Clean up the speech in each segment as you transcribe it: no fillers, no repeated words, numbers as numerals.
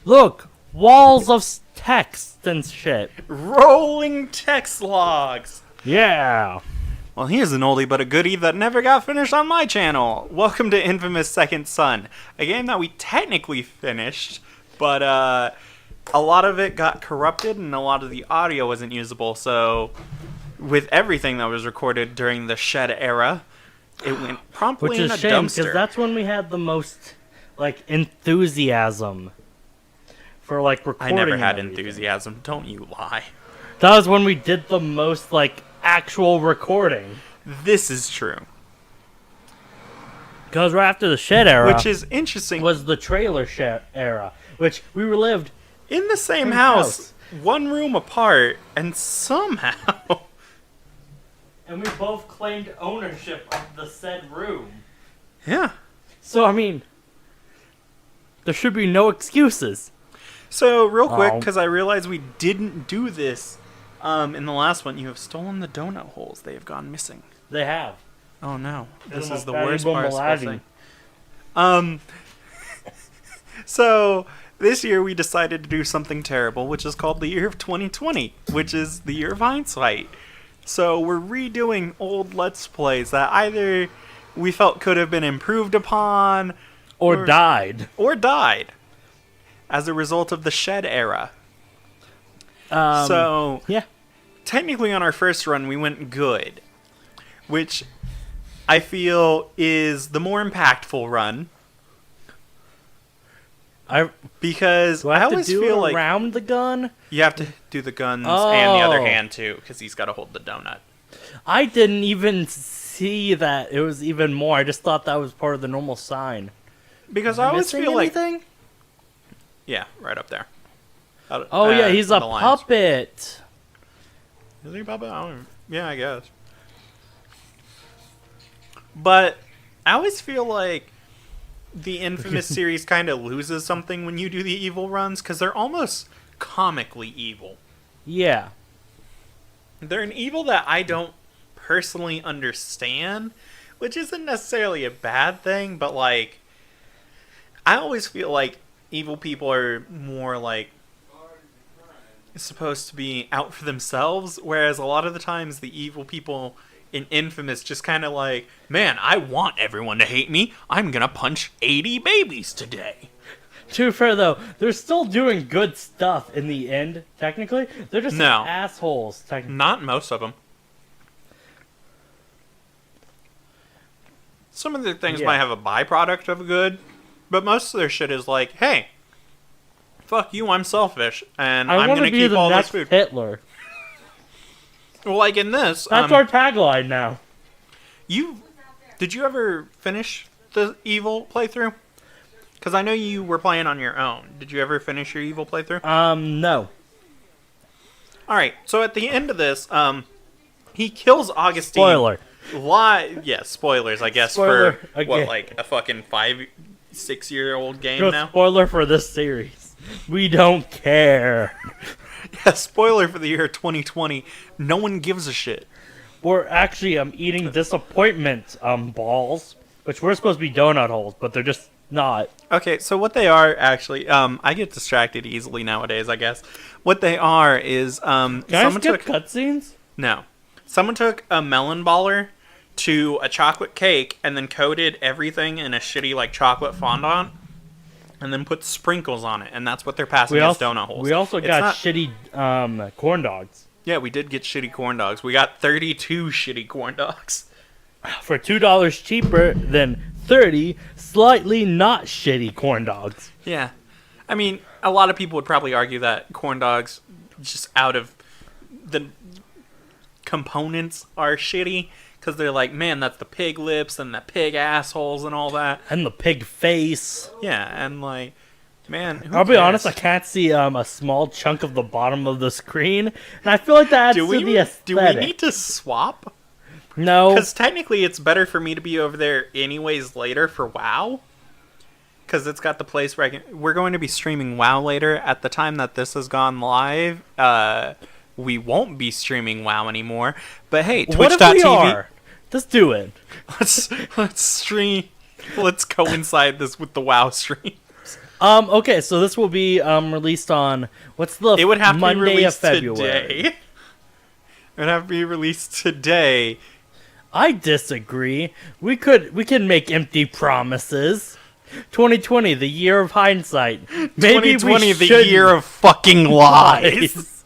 Look, walls of text and shit. Rolling text logs. Yeah. Well, here's an oldie but a goodie that never got finished on my channel. Welcome to Infamous Second Son, a game that we technically finished, but a lot of it got corrupted and a lot of the audio wasn't usable, so with everything that was recorded during the shed era, it went promptly Which in is a a shame, dumpster. because that's when we had the most, enthusiasm for, recording. I never had and everything. enthusiasm, don't you lie. That was when we did the most, actual recording. This is true. Because right after the shed era, Which is interesting. was the trailer shed era, which we relived. In the same Same house, one room apart, and somehow... And we both claimed ownership of the said room. Yeah. So, there should be no excuses. So, real quick, because I realized we didn't do this in the last one, you have stolen the donut holes. They have gone missing. They have. Oh no. This They're is the not worst valuable part of Malawi. thing. So, this year we decided to do something terrible, which is called the year of 2020, which is the year of hindsight. So, we're redoing old Let's Plays that either we felt could have been improved upon, Or died. or died as a result of the shed era. So, yeah. technically on our first run we went good, which I feel is the more impactful run, because Do I have to always do feel it like around the gun? you have to do the guns and the other Oh. hand too, because he's got to hold the donut. I didn't even see that it was even more. I just thought that was part of the normal sign. Because I always Missing feel like, anything? yeah, right up there. Oh yeah, he's a the lines. puppet. Is he a puppet? Yeah, I guess. But I always feel like the Infamous series kind of loses something when you do the evil runs, because they're almost comically evil. Yeah. They're an evil that I don't personally understand, which isn't necessarily a bad thing, but I always feel like evil people are more supposed to be out for themselves, whereas a lot of the times the evil people in Infamous just kind of man, I want everyone to hate me. I'm gonna punch 80 babies today. To be fair though, they're still doing good stuff in the end, technically. They're just No. assholes, technically. Not most of them. Some of the things Yeah. might have a byproduct of good, but most of their shit is hey, fuck you, I'm selfish, and I'm want gonna to be keep the all this next food. Hitler. Well, in this, That's our tagline now. did you ever finish the evil playthrough? Because I know you were playing on your own. Did you ever finish your evil playthrough? No. All right. So at the end of this, he kills Augustine. Spoiler. Yeah, spoilers, I guess, Spoiler for again. what, a fucking 5-6-year-old game Go now. spoiler for this series. We don't care. Yeah, spoiler for the year 2020. No one gives a shit. We're actually eating disappointment balls, which were supposed to be donut holes, but they're just not. Okay, so what they are actually, I get distracted easily nowadays, I guess. What they are is, Can I skip cutscenes? No. Someone took a melon baller to a chocolate cake and then coated everything in a shitty, chocolate fondant and then put sprinkles on it, and that's what they're passing as donut holes. We also It's got not- shitty corn dogs. Yeah, we did get shitty corn dogs. We got 32 shitty corn dogs. For $2 cheaper than 30 slightly not shitty corn dogs. Yeah. I mean, a lot of people would probably argue that corn dogs, just out of the components, are shitty. Because they're man, that's the pig lips and the pig assholes and all that. And the pig face. Yeah, and man, who I'll be cares? honest, I can't see a small chunk of the bottom of the screen. And I feel like that adds Do to the we aesthetic. need to swap? No. Because technically it's better for me to be over there anyways later for WoW. Because it's got the place where we're going to be streaming WoW later. At the time that this has gone live, we won't be streaming WoW anymore. But hey, What if we Twitch.tv. are? Just do it. Let's stream. Let's coincide this with the WoW stream. Okay, so this will be released on what's the It would have to be Monday of released February? today. It would have to be released today. I disagree. We can make empty promises. 2020, the year of hindsight. Maybe 2020, we the shouldn't. year of fucking lies.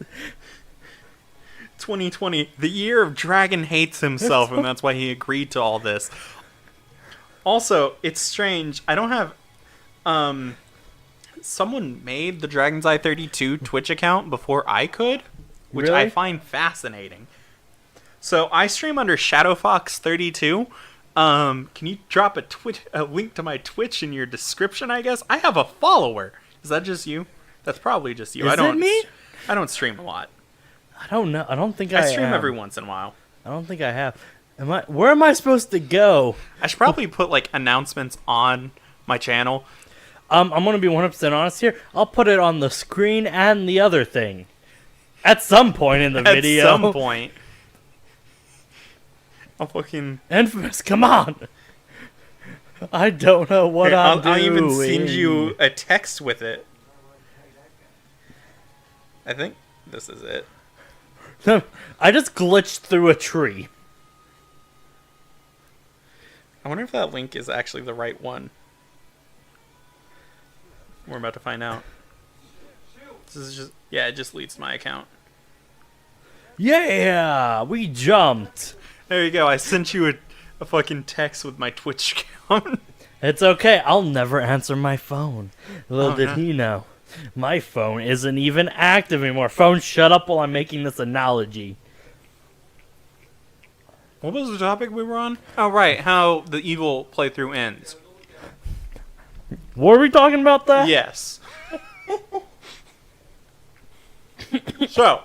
2020, the year of Dragon hates himself, and that's why he agreed to all this. Also, it's strange. I don't have. Someone made the Dragon's Eye 32 Twitch account before I could, which Really? I find fascinating. So I stream under ShadowFox32. Can you drop a link to my Twitch in your description? I guess I have a follower. Is that just you? That's probably just you. Is it me? I don't stream a lot. I don't know. I don't think I I stream am. every once in a while. I don't think I have. Where am I supposed to go? I should probably put like announcements on my channel. I'm gonna be 100% honest here. I'll put it on the screen and the other thing at some point in the video. At some point. I'll fucking... Infamous, come on! I don't know what Here, I'm doing. I'll even send you a text with it. I think this is it. I just glitched through a tree. I wonder if that link is actually the right one. We're about to find out. This is just... Yeah, it just leads to my account. Yeah! We jumped! There you go. I sent you a fucking text with my Twitch account. It's okay, I'll never answer my phone. Little did no. he know. My phone isn't even active anymore. Phone, shut up while I'm making this analogy. What was the topic we were on? Oh, right. How the evil playthrough ends. Were we talking about that? Yes. So.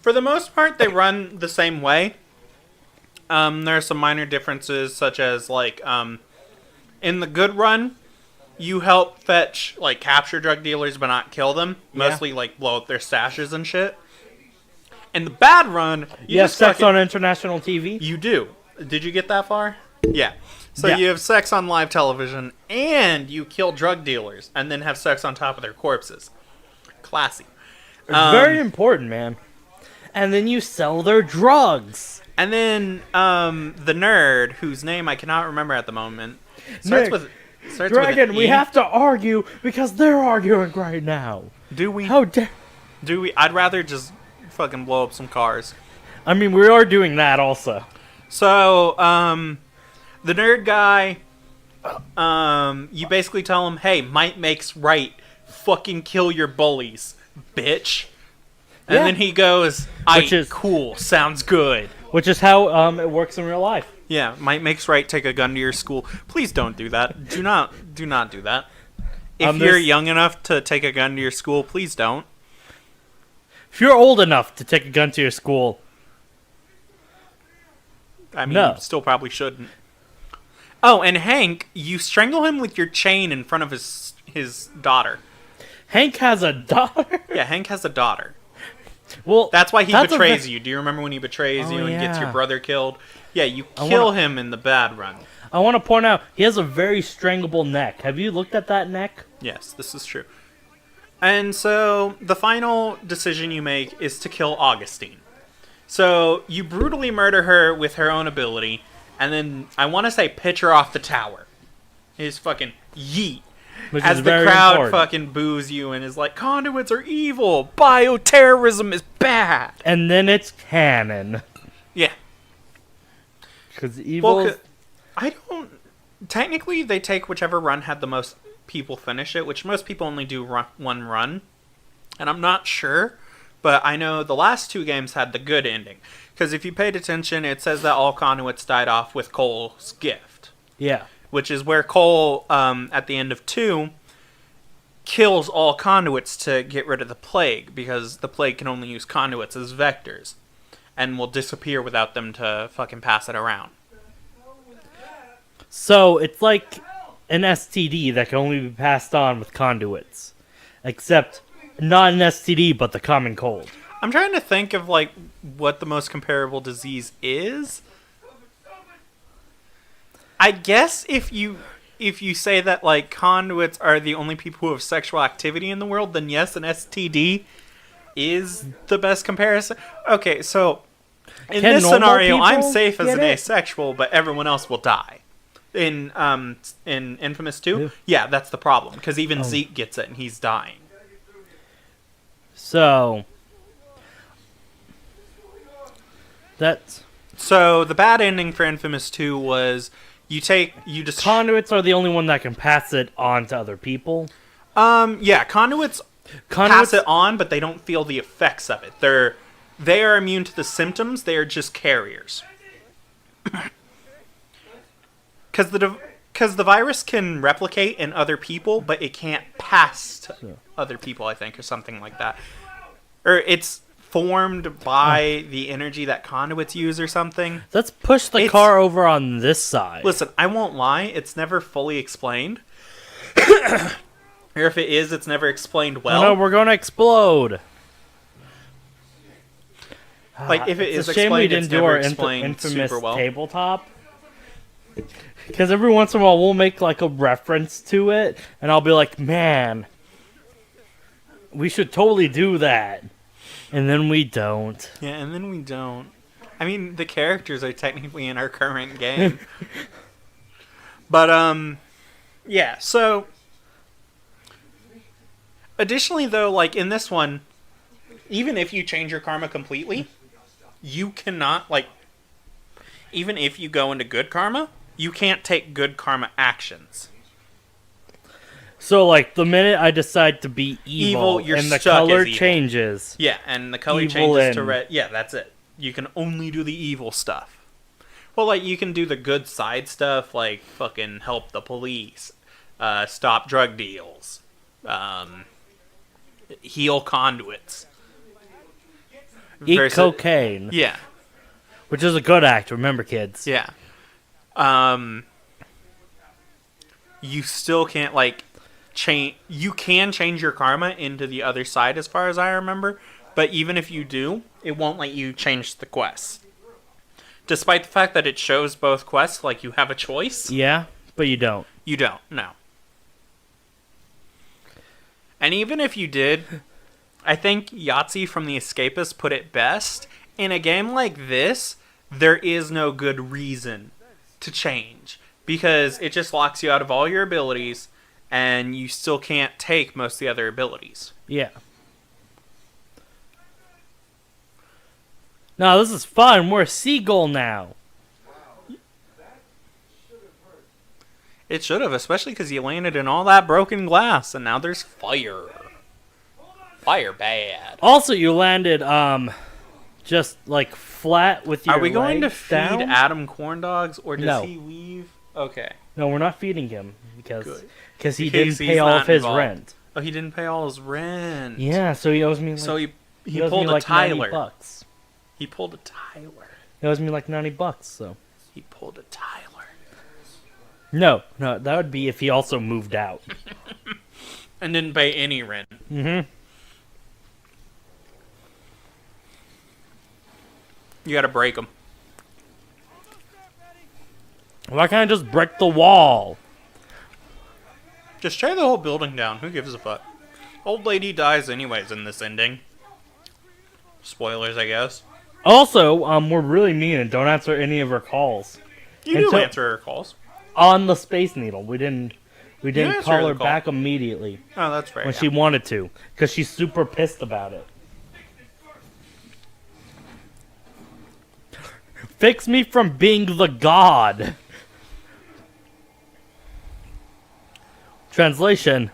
For the most part, they run the same way. There are some minor differences, such as, like, in the good run, you help fetch, like, capture drug dealers but not kill them. Yeah. Mostly, like, blow up their stashes and shit. In the bad run, you have just sex fucking- on international TV? You do. Did you get that far? Yeah. So Yeah. you have sex on live television, and you kill drug dealers, and then have sex on top of their corpses. Classy. It's very important, man. And then you sell their drugs. And then the nerd, whose name I cannot remember at the moment, starts Nick, with Dragon, an we E. have to argue because they're arguing right now. Do we? How dare... Do we? I'd rather just fucking blow up some cars. I mean, we are doing that also. So, the nerd guy, you basically tell him, hey, might makes right. Fucking kill your bullies, bitch. And Yeah. then he goes, cool, sounds good. Which is how it works in real life. Yeah, might makes right, take a gun to your school. Please don't do that. Do not do that. If you're there's- young enough to take a gun to your school, please don't. If you're old enough to take a gun to your school, I mean, No. you still probably shouldn't. Oh, and Hank, you strangle him with your chain in front of his daughter. Hank has a daughter. Yeah, Hank has a daughter. Well, That's why he that's a betrays ve- you. Do you remember when he betrays Oh, you and gets your yeah. brother killed? Yeah, you I kill wanna- him in the bad run. I want to point out, he has a very strangleable neck. Have you looked at that neck? Yes, this is true. And so, the final decision you make is to kill Augustine. So, you brutally murder her with her own ability, and then, I want to say, pitch her off the tower. His fucking yeet. Which As is the very crowd important. fucking boos you and is like, conduits are evil, bioterrorism is bad. And then it's canon. Yeah. Because evil... Well, I don't... Technically, they take whichever run had the most people finish it, which most people only do one run. And I'm not sure, but I know the last two games had the good ending. Because if you paid attention, it says that all conduits died off with Cole's gift. Yeah. Which is where Cole, at the end of 2, kills all conduits to get rid of the plague, because the plague can only use conduits as vectors, and will disappear without them to fucking pass it around. So, it's like an STD that can only be passed on with conduits. Except, not an STD, but the common cold. I'm trying to think of, like, what the most comparable disease is. I guess if you say that like conduits are the only people who have sexual activity in the world, then yes, an STD is the best comparison. Okay, so in Can this normal scenario, I'm people safe as get an it? asexual, but everyone else will die. In Infamous 2, Yeah. yeah, that's the problem because even Oh. Zeke gets it and he's dying. So that's So the bad ending for Infamous 2 was you just conduits are the only one that can pass it on to other people. yeah, conduits Conduits pass it on, but they don't feel the effects of it. They are immune to the symptoms. They are just carriers. Because the virus can replicate in other people, but it can't pass to other people, I think, or something like that. Or it's formed by the energy that conduits use or something. Let's push the It's- car over on this side. Listen, I won't lie, it's never fully explained. Or if it is, it's never explained well. Oh no, we're gonna explode. Like, if it It's is a shame we explained, didn't it's do never our explained infamous super well. tabletop. Because every once in a while we'll make like a reference to it, and I'll be like, man, we should totally do that. And then we don't. Yeah, and then we don't. I mean, the characters are technically in our current game. But, yeah, so... Additionally, though, like, in this one, even if you change your karma completely, you cannot, like... Even if you go into good karma, you can't take good karma actions. So like the minute I decide to be evil, you're and the stuck color as evil. changes. Yeah, and the color Evil changes to and- red. Yeah, that's it. You can only do the evil stuff. Well, like, you can do the good side stuff, like fucking help the police, stop drug deals, heal conduits. Eat Versus- cocaine, Yeah, which is a good act. Remember, kids. yeah. You still can't, like, change. You can change your karma into the other side, as far as I remember. But even if you do, it won't let you change the quests. Despite the fact that it shows both quests, like you have a choice, Yeah, but you don't. you don't. No. And even if you did, I think Yahtzee from The Escapist put it best. In a game like this, there is no good reason to change. Because it just locks you out of all your abilities, and you still can't take most of the other abilities. Yeah. No, this is fun. We're a seagull now. It should have, especially because you landed in all that broken glass, and now there's fire. Fire bad. Also, you landed just like flat with your Are we going to legs feed down? Adam corn dogs, or does No. he leave? Okay. No, we're not feeding him because Good. he In didn't case pay he's all not of his involved. rent. Oh, he didn't pay all his rent. Yeah, so he owes me like So he owes pulled me a like Tyler. $90. He pulled a Tyler. He owes me like $90. So He pulled a Tyler. no, that would be if he also moved out. And didn't pay any rent. Mm-hmm. You gotta break him. Why can't I just break the wall? Just tear the whole building down. Who gives a fuck? Old lady dies anyways in this ending. Spoilers, I guess. Also, we're really mean and don't answer any of her calls. You do Until- answer her calls. On the Space Needle, we didn't answer call the her call. back immediately Oh, that's right. when yeah. she wanted to, because she's super pissed about it. Fix me from being the god. Translation: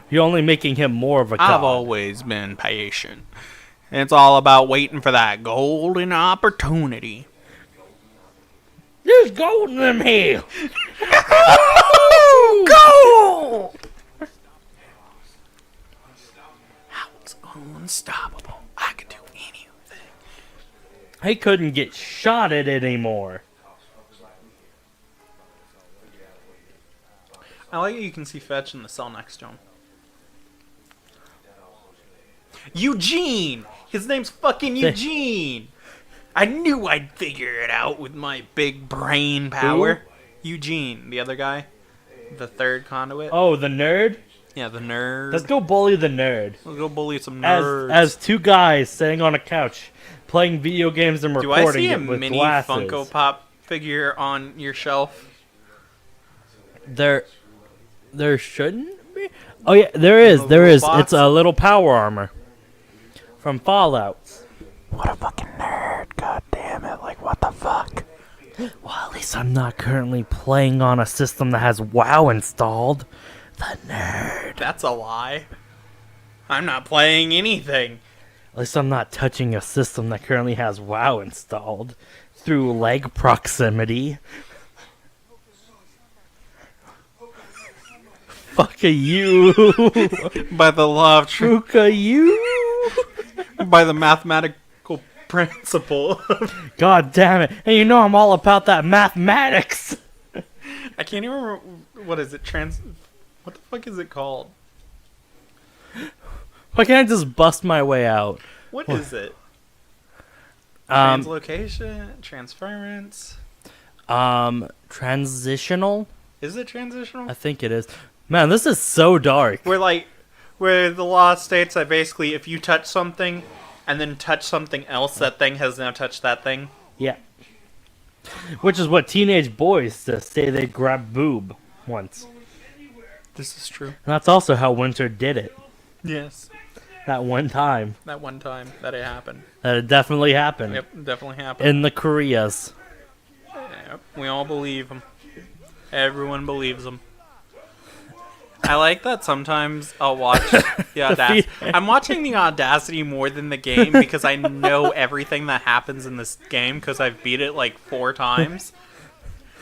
you're only making him more of a god. I've always been patient. It's all about waiting for that golden opportunity. There's gold in them here. Go! I was unstoppable. I could do anything. He couldn't get shot at anymore. I like that you can see Fetch in the cell next to him. Eugene! His name's fucking Eugene! I knew I'd figure it out with my big brain power. Eugene, the other guy, the third conduit. Oh, the nerd? Yeah, the nerd. Let's go bully the nerd. Let's go bully some nerds. As two guys sitting on a couch playing video games and Do I recording see a it with mini glasses. Funko Pop figure on your shelf? There shouldn't be. Oh yeah, there is. A There little is. box? It's a little power armor from Fallout. What a fucking nerd. God damn it. Like, what the fuck? Well, at least I'm not currently playing on a system that has WoW installed. The nerd. That's a lie. I'm not playing anything. At least I'm not touching a system that currently has WoW installed through leg proximity. Fuck you. By the law of truth. Fuck you. By the mathematical principle. God damn it. And you know I'm all about that mathematics. I can't even remember. What is it? What the fuck is it called? Why can't I just bust my way out? What is it? Um, Translocation? Transference? Transitional? Is it transitional? I think it is. Man, this is so dark. Where the law states that basically if you touch something and then touch something else, that thing has now touched that thing. Yeah. Which is what teenage boys say they grabbed boob once. This is true. And that's also how Winter did it. Yes. That one time. That one time that it happened. That it definitely happened. Yep, definitely happened. In the Koreas. Yep, we all believe him. Everyone believes him. I like that sometimes I'll watch the Audacity. I'm watching the Audacity more than the game because I know everything that happens in this game because I've beat it like 4 times.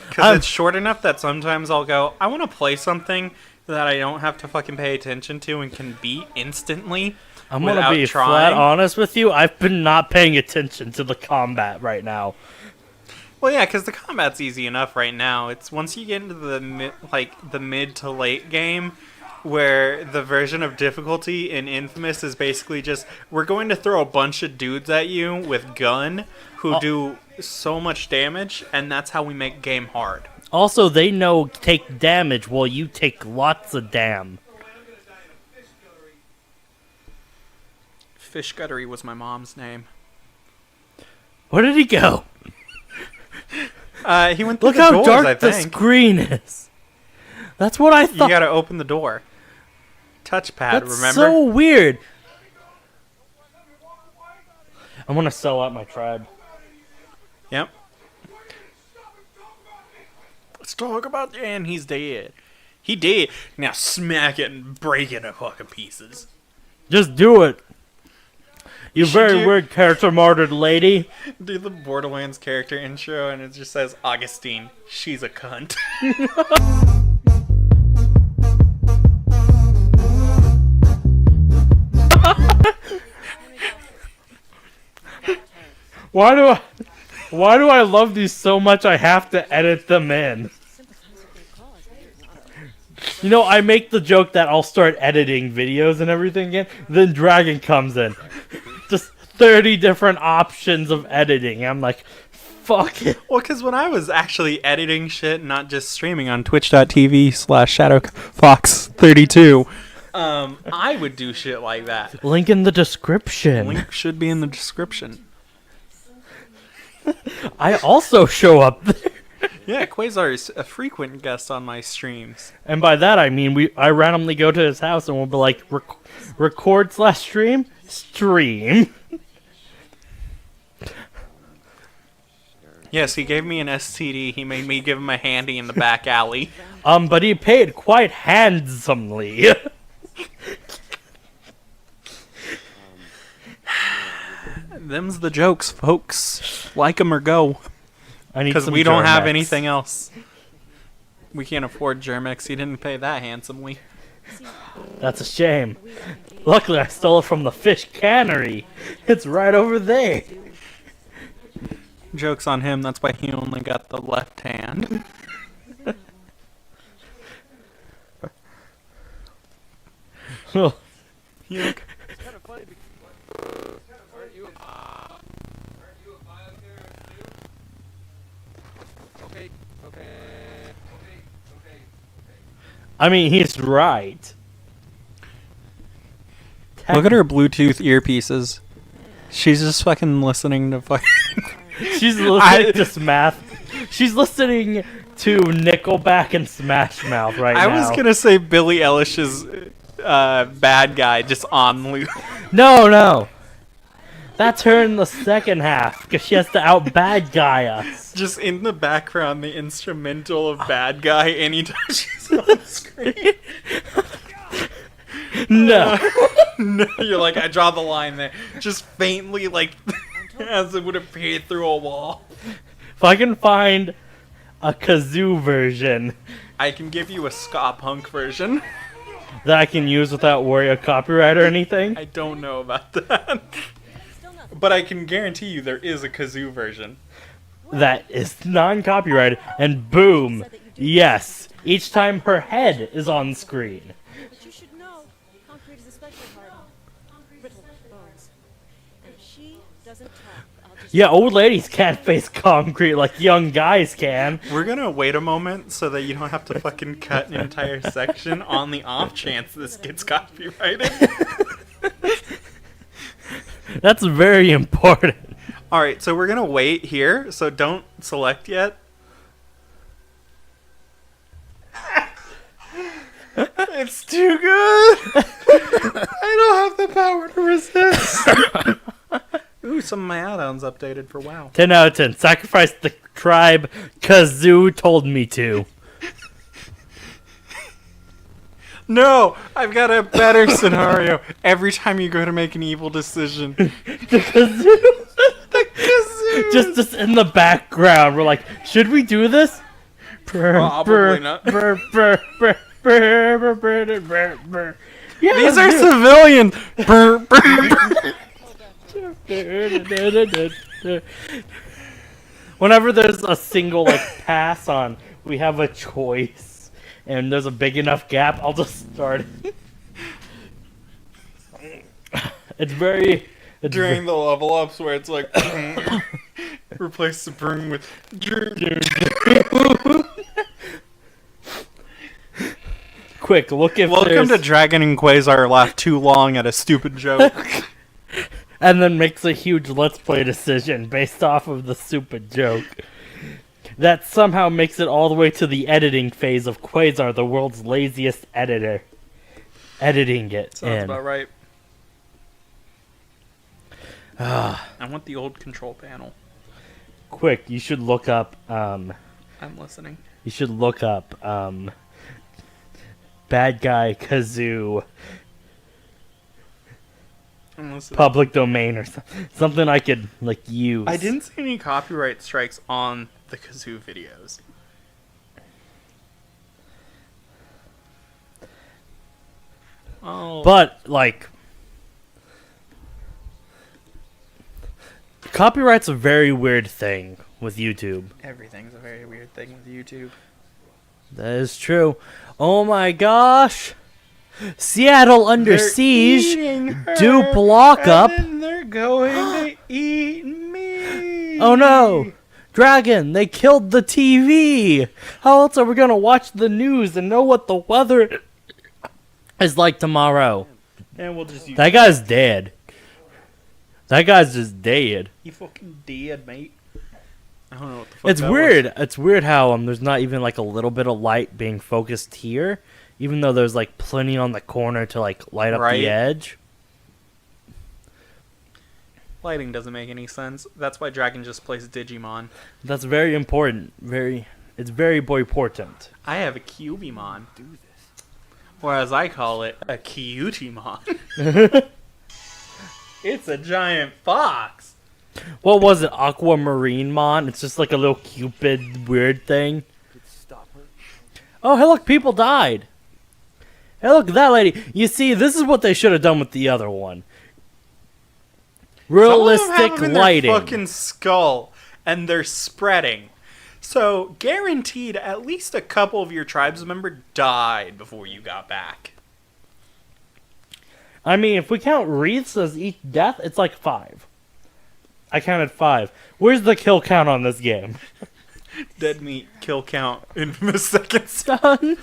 Because it's short enough that sometimes I'll go, I want to play something that I don't have to fucking pay attention to and can beat instantly. I'm gonna be flat honest with you. I've been not paying attention to the combat right now. Well, yeah, because the combat's easy enough right now. It's once you get into the mid to late game, where the version of difficulty in Infamous is basically just we're going to throw a bunch of dudes at you with gun who do so much damage, and that's how we make game hard. Also, they know take damage while you take lots of damn. Fish Guttery was my mom's name. Where did he go? He went through Look the how doors, dark I the think. screen is. That's what I thought. You gotta open the door. Touchpad, That's remember? so weird. I'm gonna sell out my tribe. Yep. Let's talk about... And he's dead. He dead. Now smack it and break it in fucking pieces. Just do it. You should very do- weird character martyred lady. Do the Borderlands character intro and it just says, Augustine, she's a cunt. Why do I love these so much I have to edit them in? You know, I make the joke that I'll start editing videos and everything again, then Dragon comes in. Just 30 different options of editing. I'm like, fuck it. Well, because when I was actually editing shit, not just streaming on twitch.tv/ShadowFox32, I would do shit like that. Link in the description. Link should be in the description. I also show up there. Yeah, Quasar is a frequent guest on my streams. And by that I mean I randomly go to his house and we'll be like, record/stream? Stream. Yes, he gave me an STD. He made me give him a handy in the back alley. But he paid quite handsomely. Them's the jokes, folks. Like 'em or go. Because Some we don't have Germex. anything else. We can't afford Germex. He didn't pay that handsomely. That's a shame. Luckily, I stole it from the fish cannery. It's right over there. Joke's on him. That's why he only got the left hand. Oh, You okay? I mean, he's right. Look at her Bluetooth earpieces. She's just fucking listening to fucking... She's listening to Smash. She's listening to Nickelback and Smash Mouth right now. I was gonna say Billie Eilish's Bad Guy just on loop. No. That's her in the second half, because she has to out bad guy us. Just in the background, the instrumental of Bad Guy anytime she's on screen. No. No, you're like, I draw the line there. Just faintly, like, as it would appear through a wall. If I can find a kazoo version I can give you a ska punk version. that I can use without worry of copyright or anything. I don't know about that. But I can guarantee you there is a kazoo version. That is non-copyrighted, and boom, yes, each time her head is on screen. But you should know, concrete is especially hard on brittle bones. And if she doesn't talk, I'll just... Yeah, old ladies can't face concrete like young guys can. We're gonna wait a moment so that you don't have to fucking cut an entire section on the off chance this gets copyrighted. That's very important. Alright, so we're gonna wait here, so don't select yet. It's too good! I don't have the power to resist! Ooh, some of my add-ons updated for WoW. 10 out of 10. Sacrifice the tribe Kazoo told me to. No! I've got a better scenario. Every time you go to make an evil decision. The Kazoo. The kazoo! Just in the background, we're like, should we do this? Probably not. Yeah, These are let's do civilians! Brr, brr. it. Whenever there's a single pass on, we have a choice, and there's a big enough gap, I'll just start it. It's very... During the level ups where it's like... replace the broom with... Quick, look if Welcome there's... to Dragon and Quasar laugh too long at a stupid joke. And then makes a huge Let's Play decision based off of the stupid joke. That somehow makes it all the way to the editing phase of Quasar, the world's laziest editor. Editing it Sounds in. about right. Ah, I want the old control panel. quick, you should look up, I'm listening. Bad Guy Kazoo I'm listening. public domain or something I could, use. I didn't see any copyright strikes on the Kazoo videos. Oh. But, copyright's a very weird thing with YouTube. Everything's a very weird thing with YouTube. That is true. Oh my gosh! Seattle under They're siege. eating her, Dupe lockup. And then they're going to eat me. Oh no! Dragon, they killed the TV! How else are we gonna watch the news and know what the weather is like tomorrow? And we'll just use That guy's dead. That guy's just dead. You fucking dead, mate. I don't know what the fuck It's that weird. was. It's weird how there's not even a little bit of light being focused here, even though there's plenty on the corner to light up Right. the edge. Lighting doesn't make any sense. That's why Dragon just plays Digimon. That's very important. It's very important. I have a Cubimon. Or as I call it, a Cutimon. It's a giant fox. What was it? Aquamarine Mon? It's just a little Cupid weird thing. Oh, hey, look, people died. Hey, look at that lady. You see, this is what they should have done with the other one. Realistic Some of them have them in lighting. their fucking skull, and they're spreading. So, guaranteed, at least a couple of your tribes member died before you got back. I mean, if we count wreaths as each death, it's 5. I counted 5. Where's the kill count on this game? Dead meat kill count in the second Done.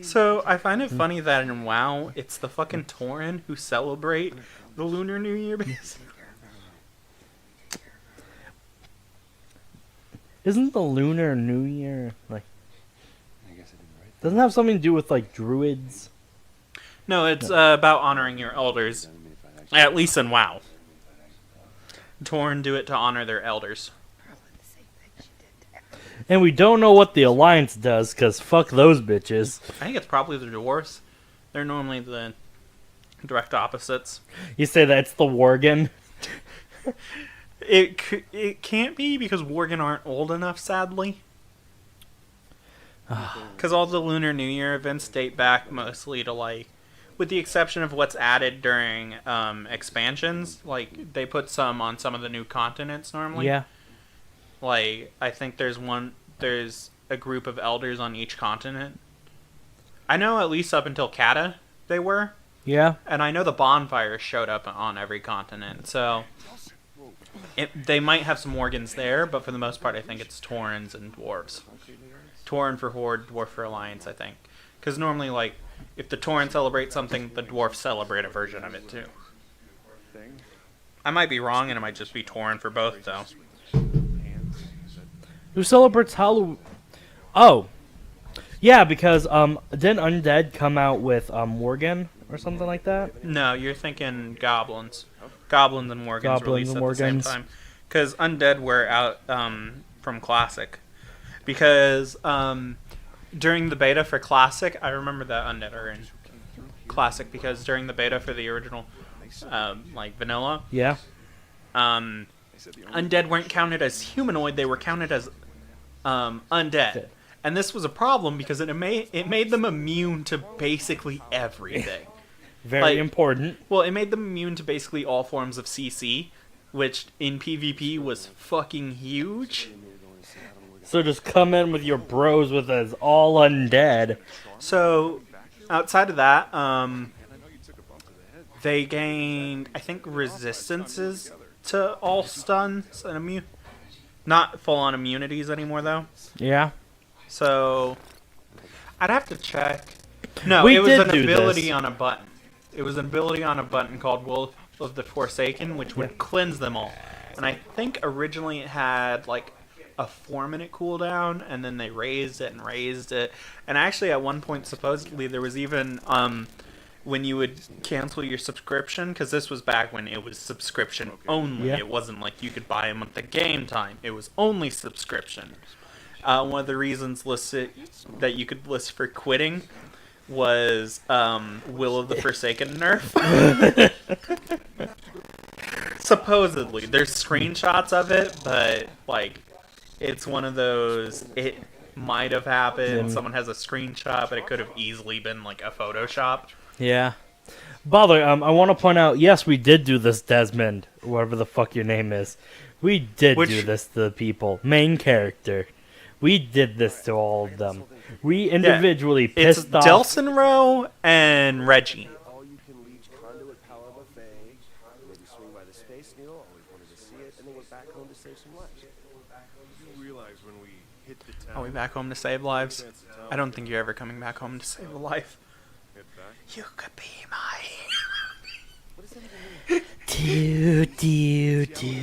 So I find it funny that in WoW, it's the fucking Tauren who celebrate the Lunar New Year. Isn't the Lunar New Year like? Doesn't it have something to do with like druids? No, it's about honoring your elders. At least in WoW. Tauren do it to honor their elders. And we don't know what the Alliance does, because fuck those bitches. I think it's probably the dwarves. They're normally the direct opposites. You say that's the Worgen? It can't be because Worgen aren't old enough, sadly. Because all the Lunar New Year events date back mostly to, like, with the exception of what's added during expansions, like, they put some on some of the new continents normally. Yeah. Like, I think there's a group of elders on each continent. I know at least up until Kata they were. Yeah. And I know the bonfires showed up on every continent, so they might have some Morgans there, but for the most part I think it's Taurens and Dwarves. Tauren for Horde, Dwarf for Alliance, I think. Because normally, like, if the Tauren celebrate something, the Dwarfs celebrate a version of it too. I might be wrong, and it might just be Tauren for both, though. Who celebrates Halloween? Oh. Yeah, because, didn't Undead come out with, Worgen or something like that? No, you're thinking Goblins. Goblins and Morgans Goblins released and at the same Morgans. time. Because Undead were out from Classic. Because during the beta for Classic, I remember that Undead are in Classic, because during the beta for the original, like, Vanilla, Yeah. Undead weren't counted as humanoid, they were counted as undead. And this was a problem because it made them immune to basically everything. Very important. Well, it made them immune to basically all forms of CC, which in PvP was fucking huge. So just come in with your bros with us all undead. So, outside of that, they gained, I think, resistances to all stuns and not full-on immunities anymore, though. Yeah. So, I'd have to check. No, We it was did an do ability this. on a button. It was an ability on a button called Wolf of the Forsaken, which would cleanse them all. And I think originally it had, like, a 4-minute cooldown, and then they raised it and raised it. And actually, at one point, supposedly, there was even, when you would cancel your subscription, because this was back when it was subscription only. Yeah. It wasn't like you could buy them at the game time. It was only subscription. One of the reasons listed that you could list for quitting was Will of the Forsaken nerf. Supposedly. There's screenshots of it, but, like, it's one of those, it might have happened, someone has a screenshot, but it could have easily been, like, a Photoshop. Yeah. Bother, I want to point out, yes, we did do this, Desmond, whatever the fuck your name is. We did do this to the people. Main character. We did this to all of them. We individually It's pissed off. Delsinro and Reggie. All-you-can-leech conduit power buffet. Maybe swing by the Space Needle. Always wanted to see it, and then went back home to save some lives. You realize when we hit the town. Are we back home to save lives? I don't think you're ever coming back home to save a life. You could be my Do, do, do.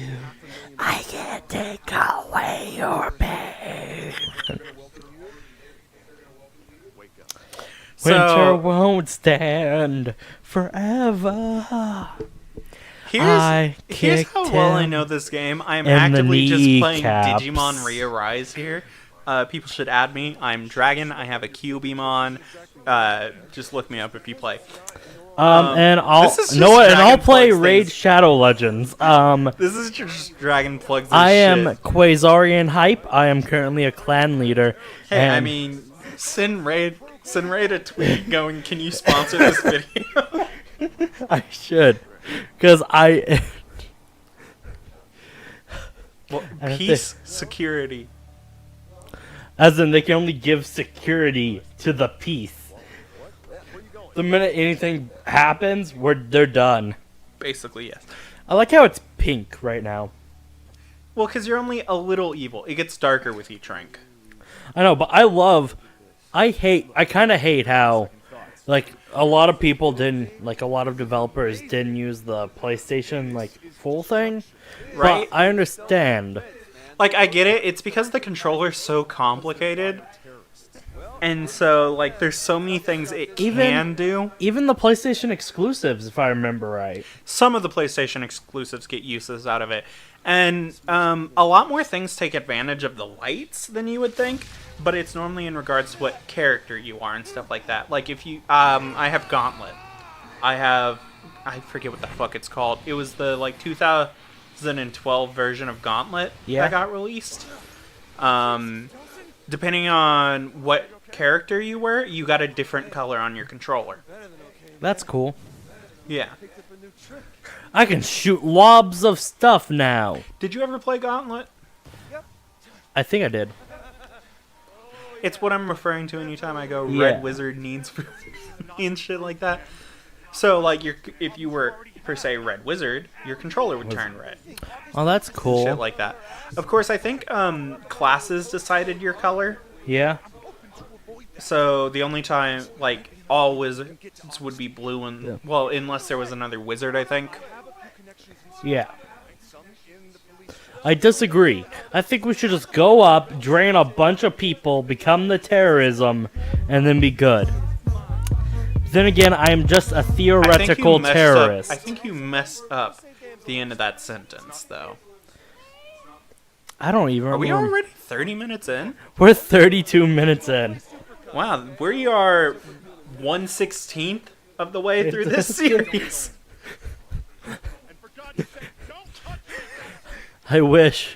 I can't take away your pain. Winter So, won't stand forever. here's kicked how well I him know this game. I'm in the actively just playing kneecaps. Digimon Re-Arise here. People should add me. I'm Dragon. I have a Q-Beamon. Just look me up if you play. And I'll this is just and I'll Dragon play Plugs Raid things. Shadow Legends. This is just Dragon plugs this I am shit. Quasarian Hype. I am currently a clan leader. Hey, and I mean, send Raid a tweet going, can you sponsor this video? I should, because I. Well, I don't peace, security. As in, they can only give security to the peace. The minute anything happens, they're done. Basically, yes. I like how it's pink right now. Well, because you're only a little evil. It gets darker with each rank. I know, but I love I kind of hate how, like, a lot of people didn't, like, a lot of developers didn't use the PlayStation, like, full thing. Right? But I understand. Like, I get it. It's because the controller's so complicated. And so, like, there's so many things it can do. Even the PlayStation exclusives, if I remember right. Some of the PlayStation exclusives get uses out of it. And a lot more things take advantage of the lights than you would think. But it's normally in regards to what character you are and stuff like that. Like, if you... I have Gauntlet. I forget what the fuck it's called. It was the, like, 2012 version of Gauntlet that got released. Depending on what character you were, you got a different color on your controller. That's cool. Yeah. I can shoot lobs of stuff now. Did you ever play Gauntlet? I think I did. It's what I'm referring to anytime I go Yeah. Red Wizard needs and shit like that. So, like, if you were, per se, Red Wizard, your controller would turn red. Oh, that's cool. Shit like that. Of course, I think classes decided your color. Yeah. So the only time, like, all wizards would be blue, and well, unless there was another wizard, I think. Yeah. I disagree. I think we should just go up, drain a bunch of people, become the terrorism, and then be good. Then again, I am just a theoretical terrorist. I think you messed up the end of that sentence, though. I don't even Are we remember. already 30 minutes in? We're 32 minutes in. Wow, we are 1/16th of the way through this series. I wish.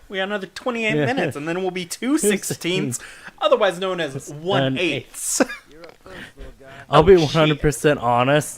We got another 28 minutes, and then we'll be 2/16ths, otherwise known as 1/8. I'll be shit. 100% honest.